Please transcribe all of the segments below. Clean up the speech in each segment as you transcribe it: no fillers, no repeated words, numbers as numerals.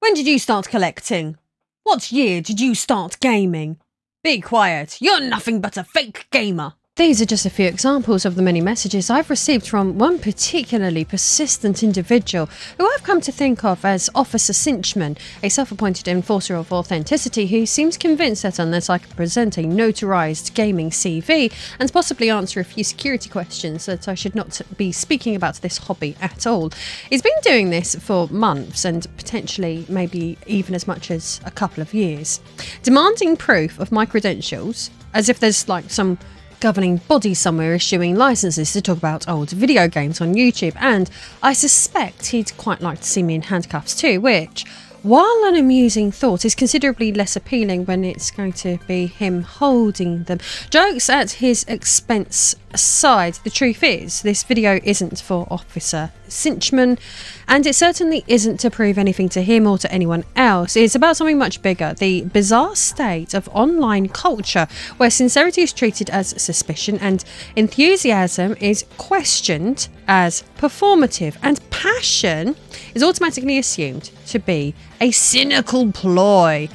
When did you start collecting? What year did you start gaming? Be quiet, you're nothing but a fake gamer. These are just a few examples of the many messages I've received from one particularly persistent individual who I've come to think of as Officer Cinchman, a self-appointed enforcer of authenticity who seems convinced that unless I can present a notarized gaming CV and possibly answer a few security questions that I should not be speaking about this hobby at all. He's been doing this for months and potentially maybe even as much as a couple of years, demanding proof of my credentials as if there's like some governing body somewhere issuing licenses to talk about old video games on YouTube, and I suspect he'd quite like to see me in handcuffs too, which, while an amusing thought, is considerably less appealing when it's going to be him holding them. Jokes at his expense aside, the truth is, this video isn't for Officer Cinchman, and it certainly isn't to prove anything to him or to anyone else. It's about something much bigger, the bizarre state of online culture where sincerity is treated as suspicion and enthusiasm is questioned as performative, and passion is automatically assumed to be a cynical ploy.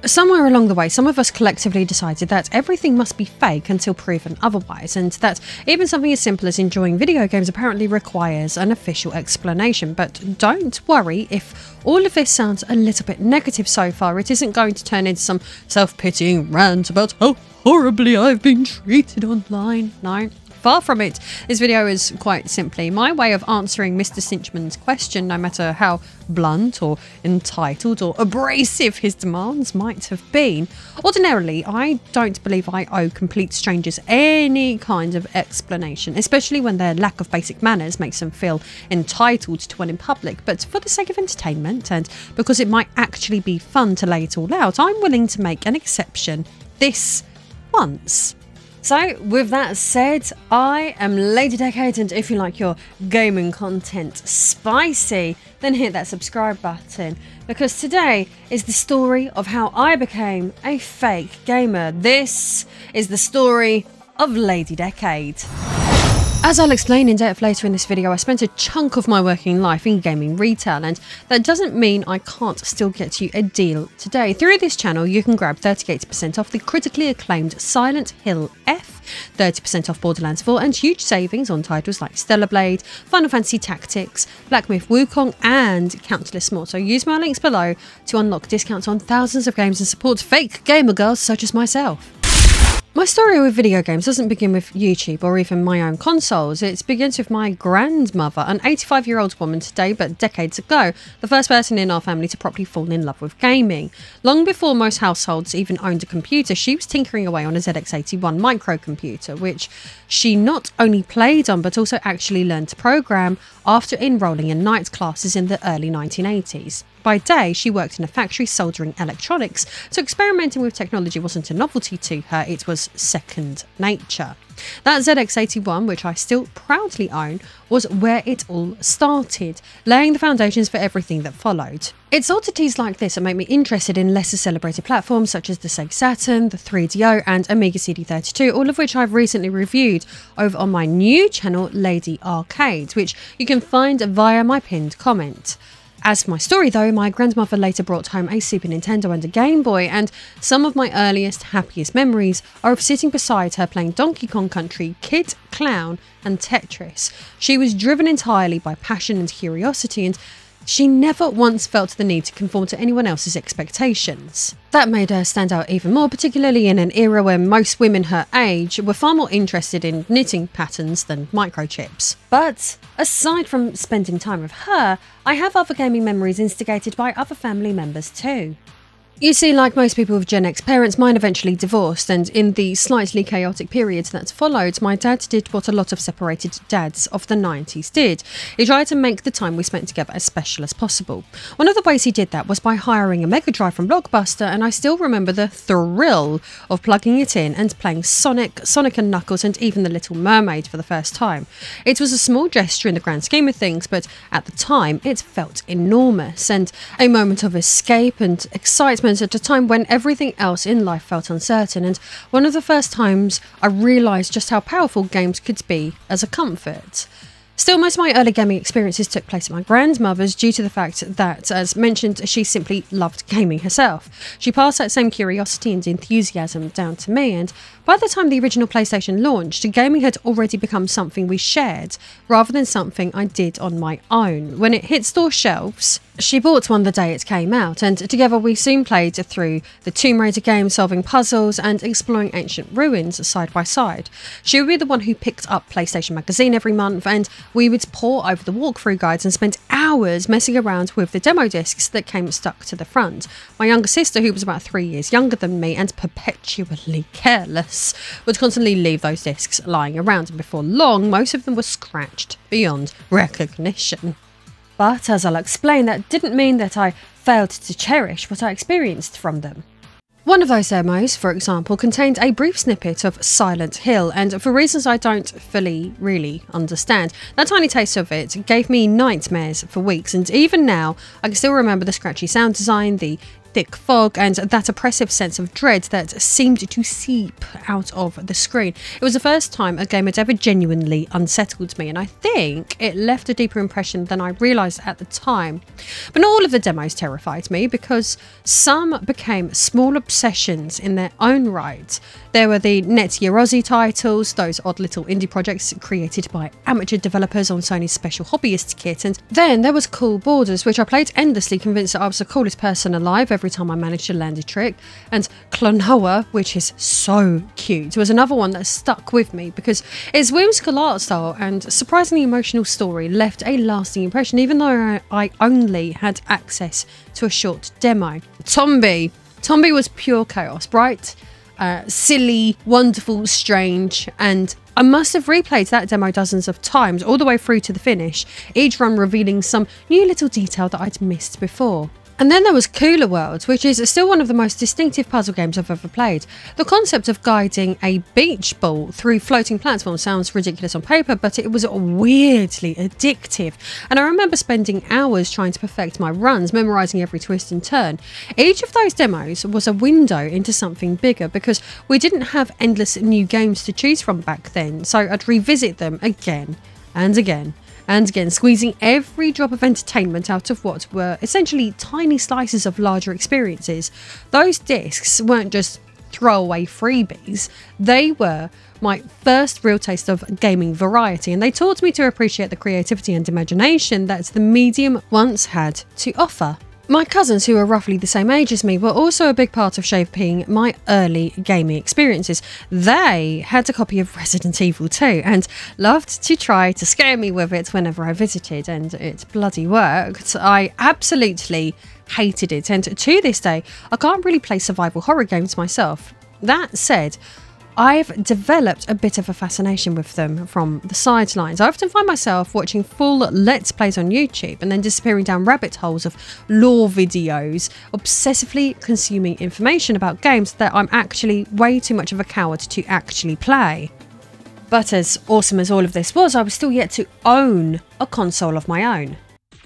Somewhere along the way, some of us collectively decided that everything must be fake until proven otherwise, and that even something as simple as enjoying video games apparently requires an official explanation. But don't worry, if all of this sounds a little bit negative so far, it isn't going to turn into some self-pitying rant about how horribly I've been treated online. No. Far from it. This video is quite simply my way of answering Mr. Cinchman's question, no matter how blunt or entitled or abrasive his demands might have been. Ordinarily, I don't believe I owe complete strangers any kind of explanation, especially when their lack of basic manners makes them feel entitled to one in public. But for the sake of entertainment, and because it might actually be fun to lay it all out, I'm willing to make an exception this once. So, with that said, I am Lady Decade, and if you like your gaming content spicy, then hit that subscribe button, because today is the story of how I became a fake gamer. This is the story of Lady Decade. As I'll explain in depth later in this video, I spent a chunk of my working life in gaming retail, and that doesn't mean I can't still get you a deal today. Through this channel, you can grab 38% off the critically acclaimed Silent Hill F, 30% off Borderlands 4, and huge savings on titles like Stellar Blade, Final Fantasy Tactics, Black Myth Wukong, and countless more. So use my links below to unlock discounts on thousands of games and support fake gamer girls such as myself. My story with video games doesn't begin with YouTube or even my own consoles. It begins with my grandmother, an 85-year-old woman today, but decades ago, the first person in our family to properly fall in love with gaming. Long before most households even owned a computer, she was tinkering away on a ZX81 microcomputer, which she not only played on but also actually learned to program after enrolling in night classes in the early 1980s. By day, she worked in a factory soldering electronics, so experimenting with technology wasn't a novelty to her, it was second nature. That ZX81, which I still proudly own, was where it all started, laying the foundations for everything that followed. It's oddities like this that make me interested in lesser celebrated platforms such as the Sega Saturn, the 3DO and Amiga CD32, all of which I've recently reviewed over on my new channel Lady Arcade, which you can find via my pinned comment. As for my story though, my grandmother later brought home a Super Nintendo and a Game Boy, and some of my earliest, happiest memories are of sitting beside her playing Donkey Kong Country, Kid, Clown and Tetris. She was driven entirely by passion and curiosity, and she never once felt the need to conform to anyone else's expectations. That made her stand out even more, particularly in an era where most women her age were far more interested in knitting patterns than microchips. But aside from spending time with her, I have other gaming memories instigated by other family members too. You see, like most people with Gen X parents, mine eventually divorced, and in the slightly chaotic period that followed, my dad did what a lot of separated dads of the 90s did. He tried to make the time we spent together as special as possible. One of the ways he did that was by hiring a Mega Drive from Blockbuster, and I still remember the thrill of plugging it in and playing Sonic and Knuckles, and even The Little Mermaid for the first time. It was a small gesture in the grand scheme of things, but at the time it felt enormous, and a moment of escape and excitement at a time when everything else in life felt uncertain, and one of the first times I realised just how powerful games could be as a comfort. Still, most of my early gaming experiences took place at my grandmother's due to the fact that, as mentioned, she simply loved gaming herself. She passed that same curiosity and enthusiasm down to me, and by the time the original PlayStation launched, gaming had already become something we shared, rather than something I did on my own. When it hit store shelves, she bought one the day it came out, and together we soon played through the Tomb Raider game, solving puzzles and exploring ancient ruins side by side. She would be the one who picked up PlayStation Magazine every month, and we would pore over the walkthrough guides and spend hours messing around with the demo discs that came stuck to the front. My younger sister, who was about 3 years younger than me and perpetually careless, would constantly leave those discs lying around, and before long most of them were scratched beyond recognition. But as I'll explain, that didn't mean that I failed to cherish what I experienced from them. One of those demos, for example, contained a brief snippet of Silent Hill, and for reasons I don't fully really understand, that tiny taste of it gave me nightmares for weeks, and even now I can still remember the scratchy sound design, the thick fog, and that oppressive sense of dread that seemed to seep out of the screen. It was the first time a game had ever genuinely unsettled me, and I think it left a deeper impression than I realised at the time. But not all of the demos terrified me, because some became small obsessions in their own right. There were the Net Yaroze titles, those odd little indie projects created by amateur developers on Sony's special hobbyist kit, and then there was Cool Borders, which I played endlessly, convinced that I was the coolest person alive every time I managed to land a trick, and Klonoa, which is so cute, was another one that stuck with me because its whimsical art style and surprisingly emotional story left a lasting impression, even though I only had access to a short demo. Tombi was pure chaos, bright, silly, wonderful, strange, and I must have replayed that demo dozens of times, all the way through to the finish, each run revealing some new little detail that I'd missed before. And then there was Cooler World, which is still one of the most distinctive puzzle games I've ever played. The concept of guiding a beach ball through floating platforms sounds ridiculous on paper, but it was weirdly addictive. And I remember spending hours trying to perfect my runs, memorising every twist and turn. Each of those demos was a window into something bigger, because we didn't have endless new games to choose from back then, so I'd revisit them again and again and again, squeezing every drop of entertainment out of what were essentially tiny slices of larger experiences. Those discs weren't just throwaway freebies, they were my first real taste of gaming variety, and they taught me to appreciate the creativity and imagination that the medium once had to offer. My cousins, who were roughly the same age as me, were also a big part of shaping my early gaming experiences. They had a copy of Resident Evil 2 and loved to try to scare me with it whenever I visited, and it bloody worked. I absolutely hated it, and to this day I can't really play survival horror games myself. That said, I've developed a bit of a fascination with them from the sidelines. I often find myself watching full Let's Plays on YouTube and then disappearing down rabbit holes of lore videos, obsessively consuming information about games that I'm actually way too much of a coward to actually play. But as awesome as all of this was, I was still yet to own a console of my own.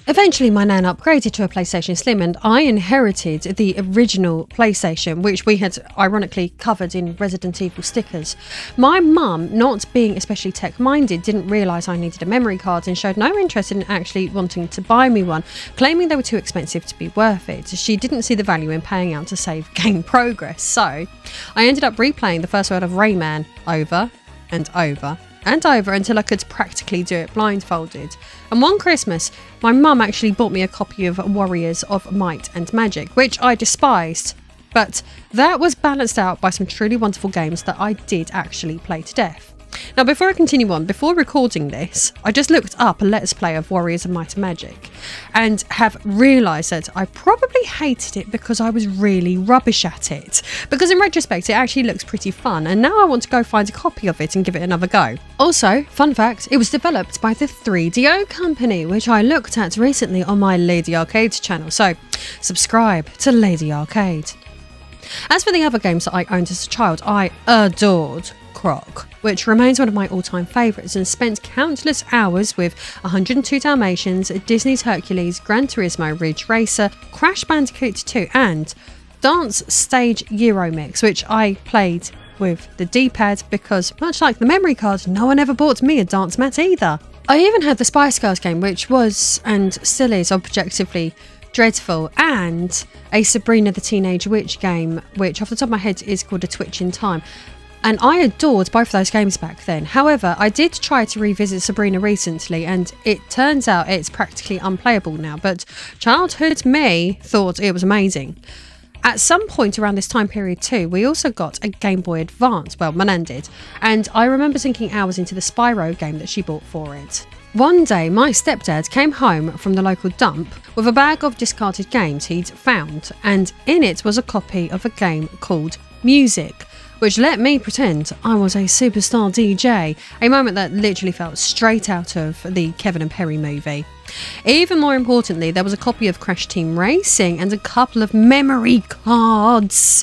Eventually my nan upgraded to a PlayStation Slim, and I inherited the original PlayStation, which we had ironically covered in Resident Evil stickers. My mum, not being especially tech-minded, didn't realise I needed a memory card and showed no interest in actually wanting to buy me one, claiming they were too expensive to be worth it. She didn't see the value in paying out to save game progress, so I ended up replaying the first world of Rayman over and over and over until I could practically do it blindfolded. And one Christmas, my mum actually bought me a copy of Warriors of Might and Magic, which I despised, but that was balanced out by some truly wonderful games that I did actually play to death. Now, before I continue on, before recording this, I just looked up a Let's Play of Warriors of Might and Magic and have realised that I probably hated it because I was really rubbish at it. Because in retrospect, it actually looks pretty fun, and now I want to go find a copy of it and give it another go. Also, fun fact, it was developed by the 3DO company, which I looked at recently on my Lady Arcade channel, so subscribe to Lady Arcade. As for the other games that I owned as a child, I adored Croc, which remains one of my all-time favourites, and spent countless hours with 102 Dalmatians, Disney's Hercules, Gran Turismo Ridge Racer, Crash Bandicoot 2 and Dance Stage Euromix, which I played with the D-pad because, much like the memory card, no one ever bought me a dance mat either. I even had the Spice Girls game, which was and still is objectively dreadful, and a Sabrina the Teenage Witch game, which off the top of my head is called A Twitch in Time. And I adored both of those games back then. However, I did try to revisit Sabrina recently, and it turns out it's practically unplayable now, but childhood me thought it was amazing. At some point around this time period too, we also got a Game Boy Advance, well, my nan did, and I remember sinking hours into the Spyro game that she bought for it. One day, my stepdad came home from the local dump with a bag of discarded games he'd found, and in it was a copy of a game called Music, which let me pretend I was a superstar DJ, a moment that literally felt straight out of the Kevin and Perry movie. Even more importantly, there was a copy of Crash Team Racing and a couple of memory cards,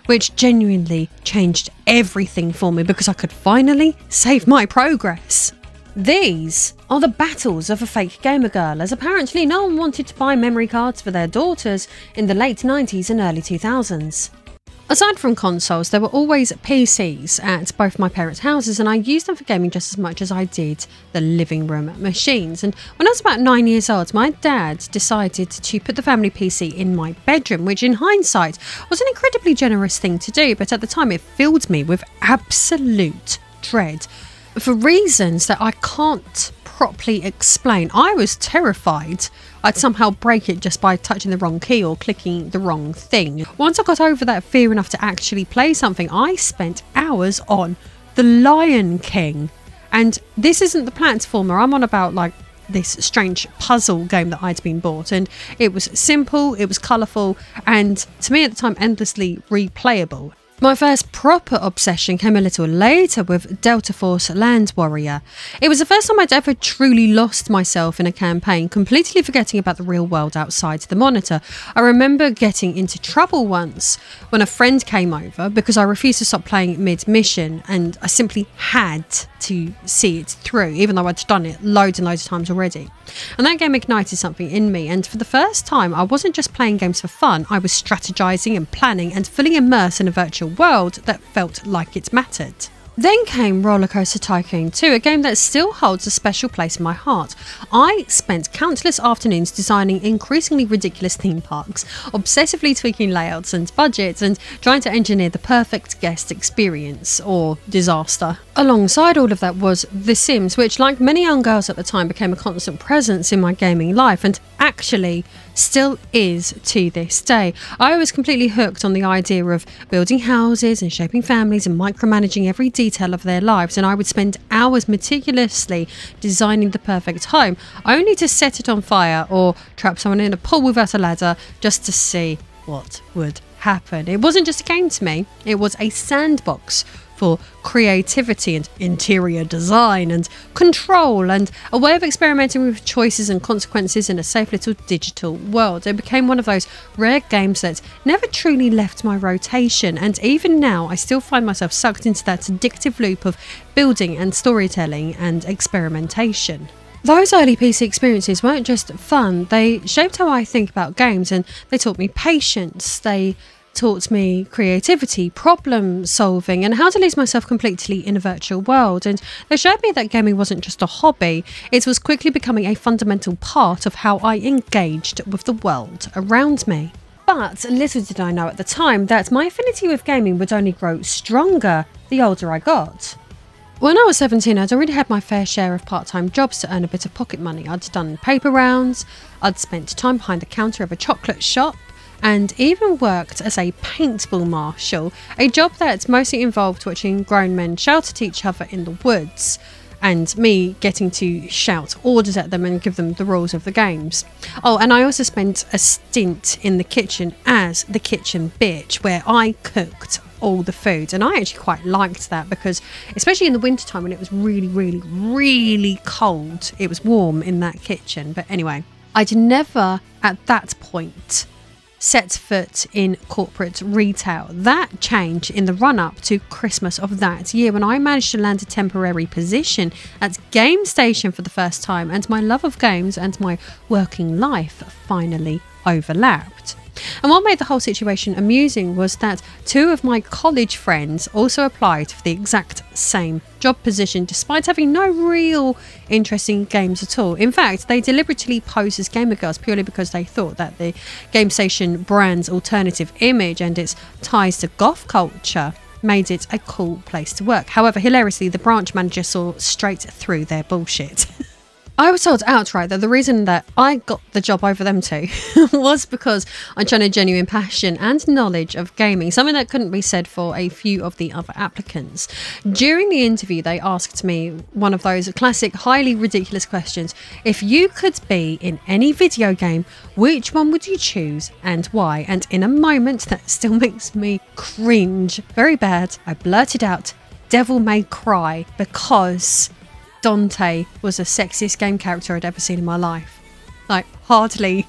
which genuinely changed everything for me because I could finally save my progress. These are the battles of a fake gamer girl, as apparently no one wanted to buy memory cards for their daughters in the late 90s and early 2000s. Aside from consoles, there were always PCs at both my parents' houses, and I used them for gaming just as much as I did the living room machines. And when I was about 9 years old, my dad decided to put the family PC in my bedroom, which in hindsight was an incredibly generous thing to do, but at the time it filled me with absolute dread. For reasons that I can't properly explain. I was terrified I'd somehow break it just by touching the wrong key or clicking the wrong thing. Once I got over that fear enough to actually play something, I spent hours on The Lion King. And this isn't the platformer, I'm on about like this strange puzzle game that I'd been bought, and it was simple, it was colourful, and to me at the time endlessly replayable. My first proper obsession came a little later with Delta Force Land Warrior. It was the first time I'd ever truly lost myself in a campaign, completely forgetting about the real world outside the monitor. I remember getting into trouble once when a friend came over because I refused to stop playing mid-mission, and I simply had to see it through, even though I'd done it loads and loads of times already. And that game ignited something in me, and for the first time I wasn't just playing games for fun, I was strategizing and planning and fully immersed in a virtual world that felt like it mattered. Then came Roller Coaster Tycoon 2, a game that still holds a special place in my heart. I spent countless afternoons designing increasingly ridiculous theme parks, obsessively tweaking layouts and budgets, and trying to engineer the perfect guest experience, or disaster. Alongside all of that was The Sims, which, like many young girls at the time, became a constant presence in my gaming life, and actually still is to this day. I was completely hooked on the idea of building houses and shaping families and micromanaging every detail of their lives, and I would spend hours meticulously designing the perfect home, only to set it on fire or trap someone in a pool without a ladder just to see what would happen. It wasn't just a game to me, it was a sandbox for creativity and interior design and control, and a way of experimenting with choices and consequences in a safe little digital world. It became one of those rare games that never truly left my rotation, and even now I still find myself sucked into that addictive loop of building and storytelling and experimentation. Those early PC experiences weren't just fun, they shaped how I think about games, and they taught me patience, they taught me creativity, problem solving, and how to lose myself completely in a virtual world. And they showed me that gaming wasn't just a hobby, it was quickly becoming a fundamental part of how I engaged with the world around me. But little did I know at the time that my affinity with gaming would only grow stronger the older I got. When I was 17, I'd already had my fair share of part-time jobs to earn a bit of pocket money. I'd done paper rounds, I'd spent time behind the counter of a chocolate shop, and even worked as a paintball marshal, a job that mostly involved watching grown men shout at each other in the woods, and me getting to shout orders at them and give them the rules of the games. Oh, and I also spent a stint in the kitchen as the kitchen bitch, where I cooked all the food, and I actually quite liked that because, especially in the wintertime when it was really cold, it was warm in that kitchen. But anyway, I'd never at that point set foot in corporate retail. That changed in the run-up to Christmas of that year when I managed to land a temporary position at Game Station for the first time, and my love of games and my working life finally overlapped. And what made the whole situation amusing was that 2 of my college friends also applied for the exact same job position despite having no real interest in games at all. In fact, they deliberately posed as gamer girls purely because they thought that the GameStation brand's alternative image and its ties to goth culture made it a cool place to work. However, hilariously, the branch manager saw straight through their bullshit. I was told outright that the reason that I got the job over them 2 was because I showed a genuine passion and knowledge of gaming, something that couldn't be said for a few of the other applicants. During the interview, they asked me one of those classic, highly ridiculous questions. If you could be in any video game, which one would you choose and why? And in a moment that still makes me cringe very bad, I blurted out, Devil May Cry, because Dante was the sexiest game character I'd ever seen in my life. Like, hardly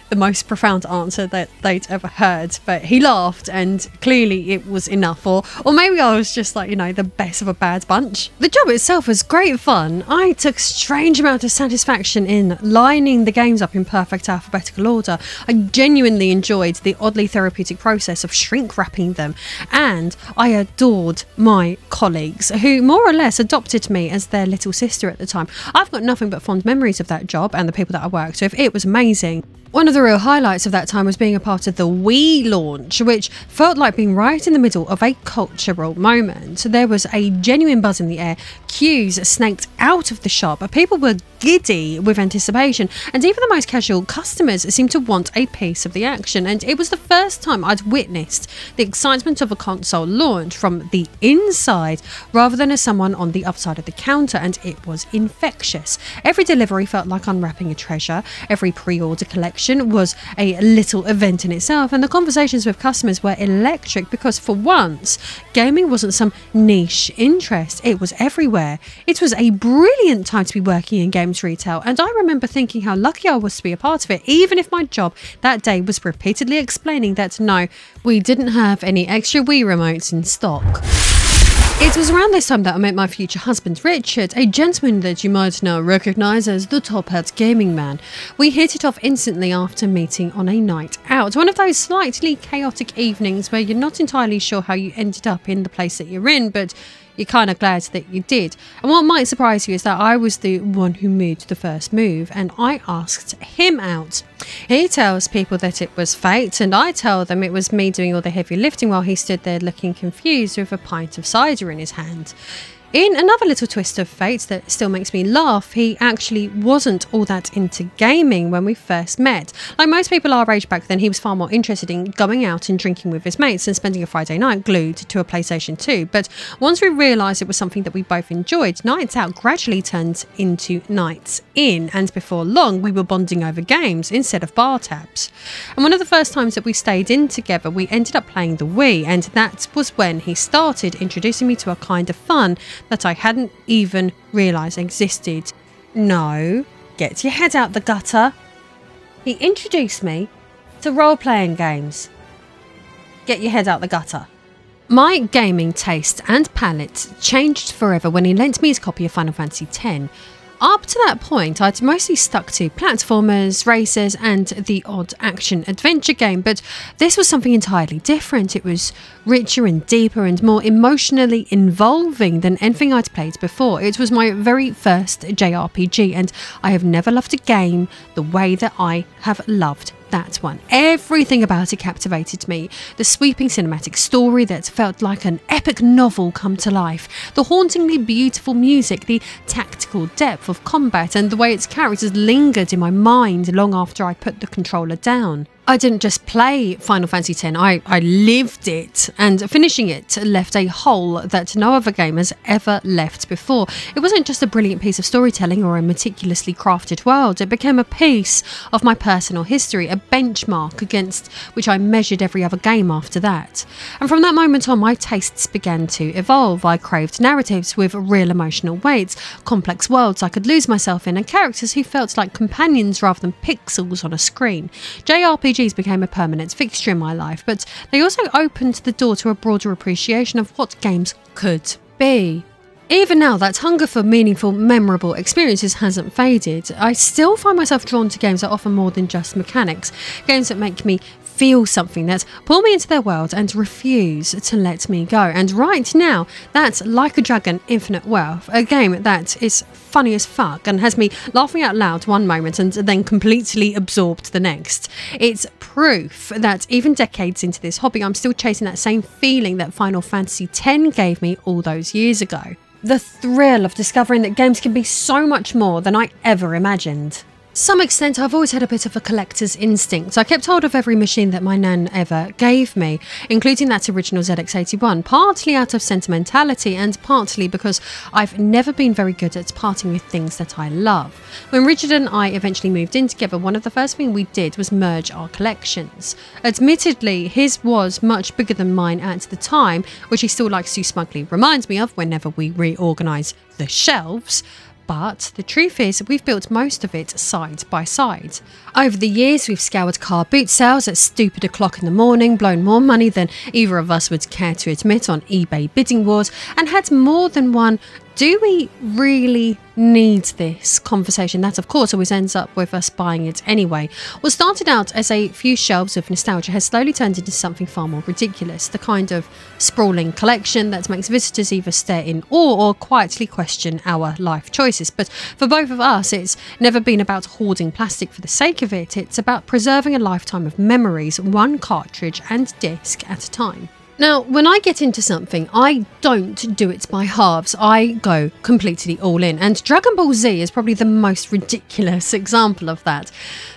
the most profound answer that they'd ever heard, but he laughed and clearly it was enough, or maybe I was just like, you know, the best of a bad bunch. The job itself was great fun. I took strange amount of satisfaction in lining the games up in perfect alphabetical order. I genuinely enjoyed the oddly therapeutic process of shrink wrapping them, and I adored my colleagues who more or less adopted me as their little sister at the time. I've got nothing but fond memories of that job and the people that I worked with. It was amazing. One of the real highlights of that time was being a part of the Wii launch, which felt like being right in the middle of a cultural moment. There was a genuine buzz in the air, queues snaked out of the shop, people were giddy with anticipation, and even the most casual customers seemed to want a piece of the action. And it was the first time I'd witnessed the excitement of a console launch from the inside rather than as someone on the other side of the counter, and it was infectious. Every delivery felt like unwrapping a treasure, every pre-order collection was a little event in itself, and the conversations with customers were electric because for once gaming wasn't some niche interest, it was everywhere. It was a brilliant time to be working in games retail, and I remember thinking how lucky I was to be a part of it, even if my job that day was repeatedly explaining that no, we didn't have any extra Wii remotes in stock. It was around this time that I met my future husband Richard, a gentleman that you might now recognise as the Top Hat Gaming Man. We hit it off instantly after meeting on a night out, one of those slightly chaotic evenings where you're not entirely sure how you ended up in the place that you're in, but you're kind of glad that you did. And what might surprise you is that I was the one who made the first move, and I asked him out. He tells people that it was fate, and I tell them it was me doing all the heavy lifting while he stood there looking confused with a pint of cider in his hand. In another little twist of fate that still makes me laugh, he actually wasn't all that into gaming when we first met. Like most people our age back then, he was far more interested in going out and drinking with his mates and spending a Friday night glued to a PlayStation 2. But once we realised it was something that we both enjoyed, nights out gradually turned into nights in, and before long we were bonding over games instead of bar tabs. And one of the first times that we stayed in together, we ended up playing the Wii, and that was when he started introducing me to a kind of fun that I hadn't even realised existed. No, get your head out the gutter. He introduced me to role-playing games. Get your head out the gutter. My gaming taste and palette changed forever when he lent me his copy of Final Fantasy X. Up to that point, I'd mostly stuck to platformers, races, and the odd action-adventure game, but this was something entirely different. It was richer and deeper and more emotionally involving than anything I'd played before. It was my very first JRPG, and I have never loved a game the way that I have loved that one. Everything about it captivated me. The sweeping cinematic story that felt like an epic novel come to life, the hauntingly beautiful music, the tactical depth of combat, and the way its characters lingered in my mind long after I put the controller down. I didn't just play Final Fantasy X, I lived it, and finishing it left a hole that no other game has ever left before. It wasn't just a brilliant piece of storytelling or a meticulously crafted world, it became a piece of my personal history, a benchmark against which I measured every other game after that. And from that moment on, my tastes began to evolve. I craved narratives with real emotional weights, complex worlds I could lose myself in, and characters who felt like companions rather than pixels on a screen. JRPGs became a permanent fixture in my life, but they also opened the door to a broader appreciation of what games could be. Even now, that hunger for meaningful, memorable experiences hasn't faded. I still find myself drawn to games that offer more than just mechanics, games that make me feel something, that pull me into their world and refuse to let me go. And right now, that's Like a Dragon Infinite Wealth, a game that is funny as fuck and has me laughing out loud one moment and then completely absorbed the next. It's proof that even decades into this hobby, I'm still chasing that same feeling that Final Fantasy X gave me all those years ago. The thrill of discovering that games can be so much more than I ever imagined. To some extent, I've always had a bit of a collector's instinct. I kept hold of every machine that my nan ever gave me, including that original ZX81, partly out of sentimentality and partly because I've never been very good at parting with things that I love. When Richard and I eventually moved in together, one of the first things we did was merge our collections. Admittedly, his was much bigger than mine at the time, which he still likes to smugly remind me of whenever we reorganise the shelves. But the truth is, we've built most of it side by side. Over the years, we've scoured car boot sales at stupid o'clock in the morning, blown more money than either of us would care to admit on eBay bidding wars, and had more than one "do we really need this" conversation that of course always ends up with us buying it anyway. What started out as a few shelves of nostalgia has slowly turned into something far more ridiculous, the kind of sprawling collection that makes visitors either stare in awe or quietly question our life choices. But for both of us, it's never been about hoarding plastic for the sake of it. It's about preserving a lifetime of memories, one cartridge and disc at a time. Now, when I get into something, I don't do it by halves. I go completely all in. And Dragon Ball Z is probably the most ridiculous example of that.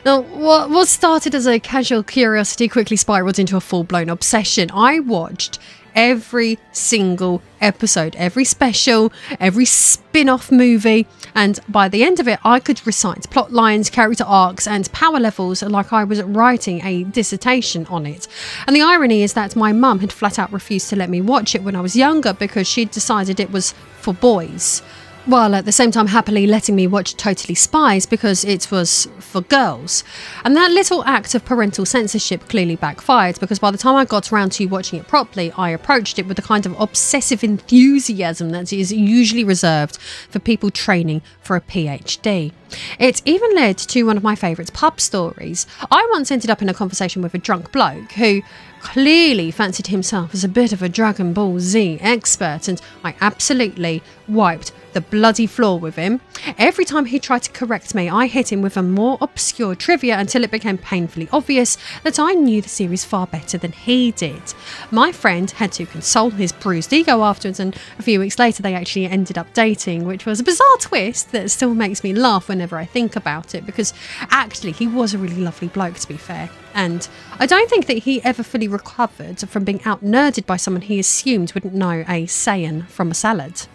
Now, what started as a casual curiosity quickly spiraled into a full-blown obsession. I watched every single episode, every special, every spin-off movie, and by the end of it I could recite plot lines, character arcs and power levels like I was writing a dissertation on it. And the irony is that my mum had flat out refused to let me watch it when I was younger because she'd decided it was for boys, while at the same time happily letting me watch Totally Spies because it was for girls. And that little act of parental censorship clearly backfired, because by the time I got around to watching it properly, I approached it with the kind of obsessive enthusiasm that is usually reserved for people training for a PhD. It even led to one of my favourite pub stories. I once ended up in a conversation with a drunk bloke who clearly fancied himself as a bit of a Dragon Ball Z expert, and I absolutely wiped the bloody floor with him. Every time he tried to correct me, I hit him with a more obscure trivia until it became painfully obvious that I knew the series far better than he did. My friend had to console his bruised ego afterwards, and a few weeks later they actually ended up dating, which was a bizarre twist that still makes me laugh whenever I think about it, because actually he was a really lovely bloke, to be fair. And I don't think that he ever fully recovered from being out-nerded by someone he assumed wouldn't know a Saiyan from a salad.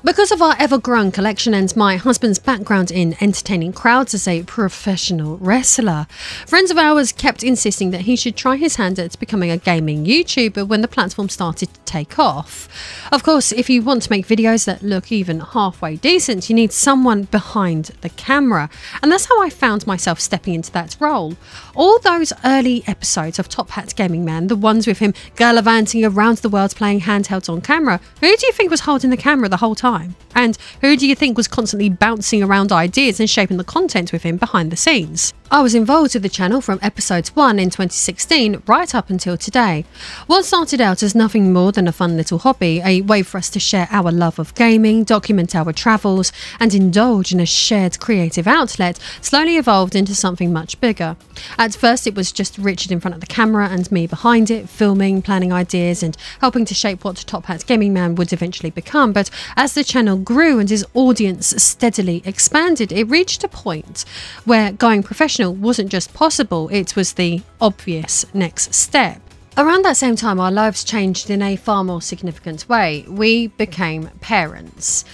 Because of our ever-growing collection and my husband's background in entertaining crowds as a professional wrestler, friends of ours kept insisting that he should try his hand at becoming a gaming YouTuber when the platform started to take off. Of course, if you want to make videos that look even halfway decent, you need someone behind the camera, and that's how I found myself stepping into that role. All those early episodes of Top Hat Gaming Man, the ones with him gallivanting around the world playing handhelds on camera, who do you think was holding the camera the whole time? And who do you think was constantly bouncing around ideas and shaping the content with him behind the scenes? I was involved with the channel from episode 1 in 2016 right up until today. What started out as nothing more than a fun little hobby, a way for us to share our love of gaming, document our travels and indulge in a shared creative outlet, slowly evolved into something much bigger. At first it was just Richard in front of the camera and me behind it, filming, planning ideas and helping to shape what Top Hat Gaming Man would eventually become, but as the channel grew and his audience steadily expanded, it reached a point where going professional wasn't just possible, it was the obvious next step. Around that same time, our lives changed in a far more significant way. We became parents.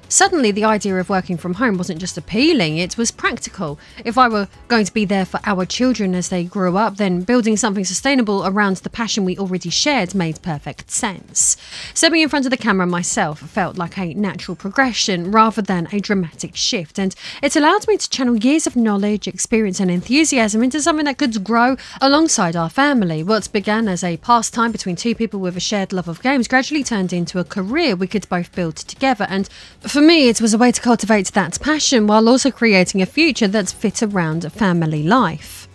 Suddenly, the idea of working from home wasn't just appealing, it was practical. If I were going to be there for our children as they grew up, then building something sustainable around the passion we already shared made perfect sense. Stepping in front of the camera myself felt like a natural progression rather than a dramatic shift, and it allowed me to channel years of knowledge, experience and enthusiasm into something that could grow alongside our family. What began as a pastime between two people with a shared love of games gradually turned into a career we could both build together, and for me, it was a way to cultivate that passion while also creating a future that's fit around family life.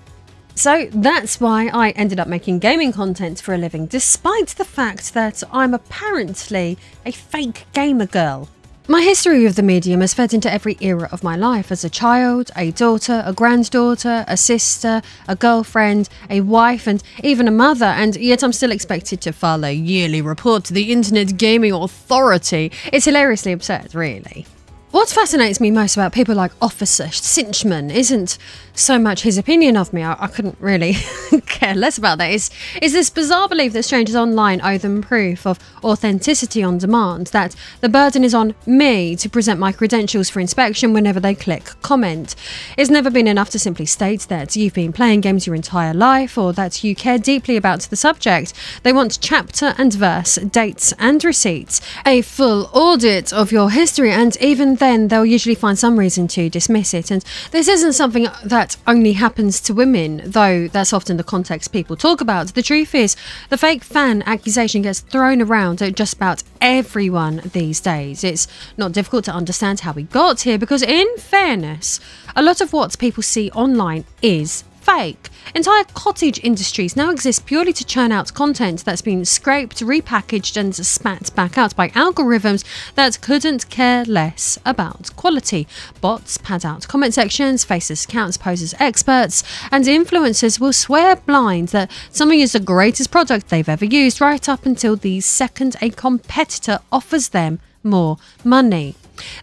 So that's why I ended up making gaming content for a living, despite the fact that I'm apparently a fake gamer girl. My history with the medium has fed into every era of my life as a child, a daughter, a granddaughter, a sister, a girlfriend, a wife, and even a mother, and yet I'm still expected to file a yearly report to the Internet Gaming Authority. It's hilariously absurd, really. What fascinates me most about people like Officer Cinchman isn't so much his opinion of me. I couldn't really care less about that. Is this bizarre belief that strangers online owe them proof of authenticity on demand, that the burden is on me to present my credentials for inspection whenever they click comment. It's never been enough to simply state that you've been playing games your entire life or that you care deeply about the subject. They want chapter and verse, dates and receipts, a full audit of your history, and even then they'll usually find some reason to dismiss it. And this isn't something that only happens to women, though that's often the context people talk about. The truth is, the fake fan accusation gets thrown around at just about everyone these days. It's not difficult to understand how we got here because, in fairness, a lot of what people see online is fake. Entire cottage industries now exist purely to churn out content that's been scraped, repackaged and spat back out by algorithms that couldn't care less about quality. Bots pad out comment sections, faceless accounts pose as experts, and influencers will swear blind that something is the greatest product they've ever used right up until the second a competitor offers them more money.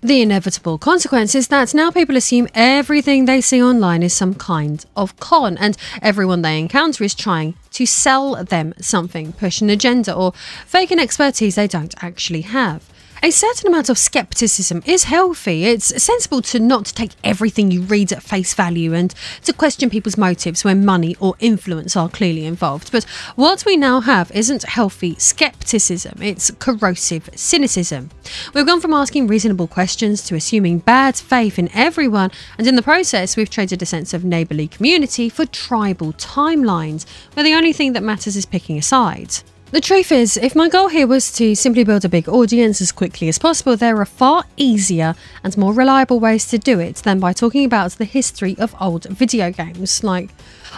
The inevitable consequence is that now people assume everything they see online is some kind of con, and everyone they encounter is trying to sell them something, push an agenda, or fake an expertise they don't actually have. A certain amount of skepticism is healthy. It's sensible to not take everything you read at face value and to question people's motives when money or influence are clearly involved. But what we now have isn't healthy skepticism, it's corrosive cynicism. We've gone from asking reasonable questions to assuming bad faith in everyone, and in the process we've traded a sense of neighbourly community for tribal timelines, where the only thing that matters is picking a side. The truth is, if my goal here was to simply build a big audience as quickly as possible, there are far easier and more reliable ways to do it than by talking about the history of old video games. Like,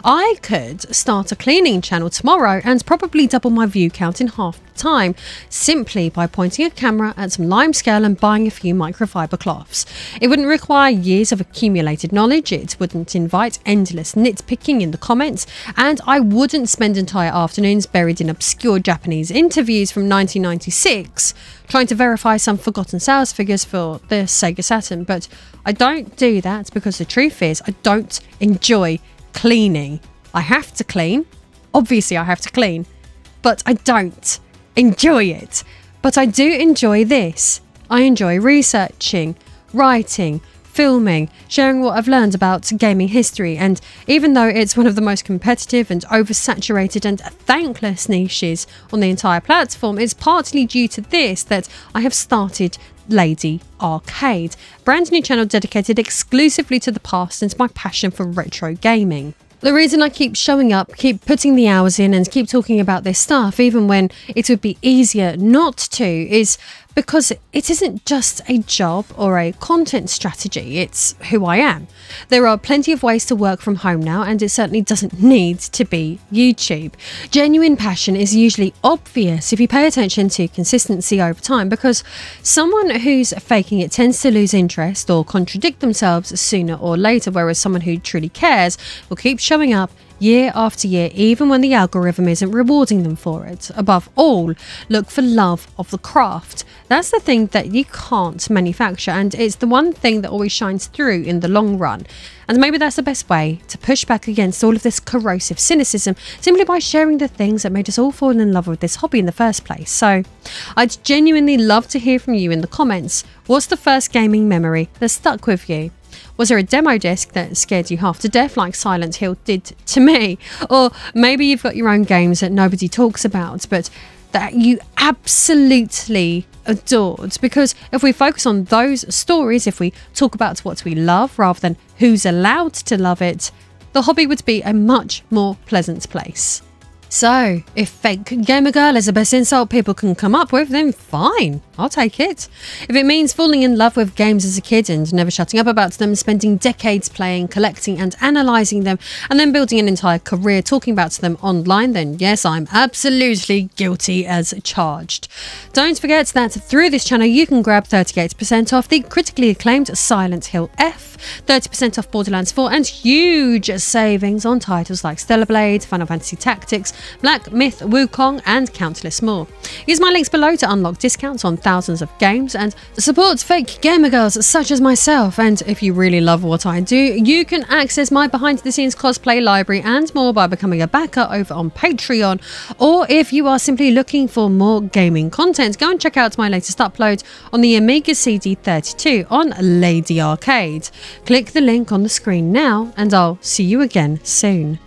I could start a cleaning channel tomorrow and probably double my view count in half the time, simply by pointing a camera at some limescale and buying a few microfiber cloths. It wouldn't require years of accumulated knowledge, it wouldn't invite endless nitpicking in the comments, and I wouldn't spend entire afternoons buried in obscure Japanese interviews from 1996 trying to verify some forgotten sales figures for the Sega Saturn. But I don't do that because the truth is I don't enjoy cleaning. I have to clean. Obviously I have to clean, but I don't enjoy it. But I do enjoy this. I enjoy researching, writing, filming, sharing what I've learned about gaming history, and even though it's one of the most competitive and oversaturated and thankless niches on the entire platform, it's partly due to this that I have started Lady Arcade, a brand new channel dedicated exclusively to the past and my passion for retro gaming. The reason I keep showing up, keep putting the hours in and keep talking about this stuff even when it would be easier not to, is because it isn't just a job or a content strategy, it's who I am. There are plenty of ways to work from home now, and it certainly doesn't need to be YouTube. Genuine passion is usually obvious if you pay attention to consistency over time, because someone who's faking it tends to lose interest or contradict themselves sooner or later, whereas someone who truly cares will keep showing up year after year, even when the algorithm isn't rewarding them for it. Above all, look for love of the craft. That's the thing that you can't manufacture, and it's the one thing that always shines through in the long run. And maybe that's the best way to push back against all of this corrosive cynicism, simply by sharing the things that made us all fall in love with this hobby in the first place. So I'd genuinely love to hear from you in the comments. What's the first gaming memory that stuck with you? Was there a demo disc that scared you half to death like Silent Hill did to me? Or maybe you've got your own games that nobody talks about but that you absolutely adored. Because if we focus on those stories, if we talk about what we love rather than who's allowed to love it, the hobby would be a much more pleasant place. So, if fake gamer girl is the best insult people can come up with, then fine, I'll take it. If it means falling in love with games as a kid and never shutting up about them, spending decades playing, collecting and analysing them, and then building an entire career talking about them online, then yes, I'm absolutely guilty as charged. Don't forget that through this channel you can grab 38% off the critically acclaimed Silent Hill F, 30% off Borderlands 4, and huge savings on titles like Stellar Blade, Final Fantasy Tactics, Black Myth Wukong, and countless more. Use my links below to unlock discounts on thousands of games and support fake gamer girls such as myself. And if you really love what I do, you can access my behind the scenes cosplay library and more by becoming a backer over on Patreon. Or if you are simply looking for more gaming content, go and check out my latest upload on the Amiga CD32 on Lady Arcade. Click the link on the screen now and I'll see you again soon.